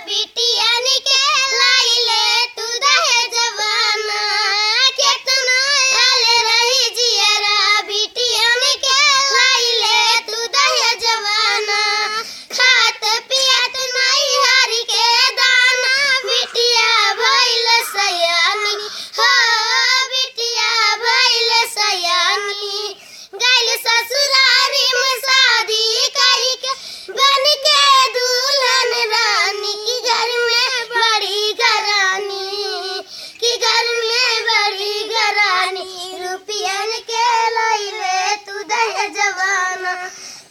बिटियन के लाइले तू दहे जवाना केतना आल रही जियरा बिटियन के लाइले तू दहे जवाना खात पियत नहीं हरि के दाना बिटिया भइल सयानी हो बिटिया भइल सयानी गइल ससुरारी में शादी करी के बन के दुल्हन रानी की घर में बड़ी घरानी की घर में बड़ी घरानी रुपयन के लाइले तू दहे जवाना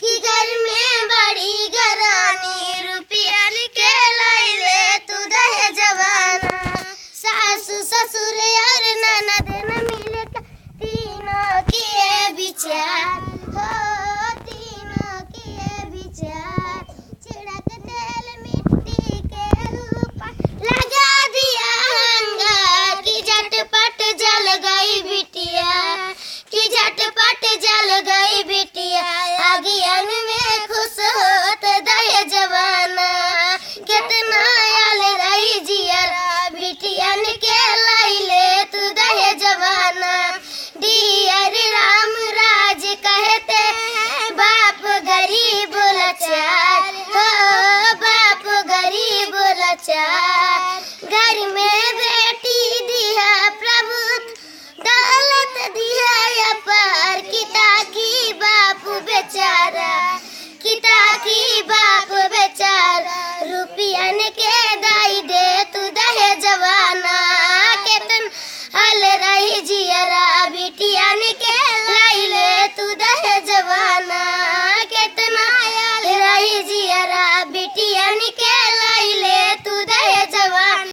की घर में बड़ी घरानी रुपयन के लाइले तू दहे जवाना सासु ससुर और ननद न मिल के तीनों किए विचार हो तीनों किए विचार छिड़क तेल मिट्टी के ऊपर लगा दिया अंगार की झटपट जल गई बिटिया की झटपट जल गई बिटिया अगियन में खुश होत दहे जवाना कितना आल रही जियरा बिटियन के लाइले तू दहे जवाना डियर राम राज कहते बाप गरीब लाचार हो बाप गरीब लाचार घर में बेटी दिया प्रभु दौलत दिया अपार किता की बाप बेचारा किता की बाप बेचारा रुपयन के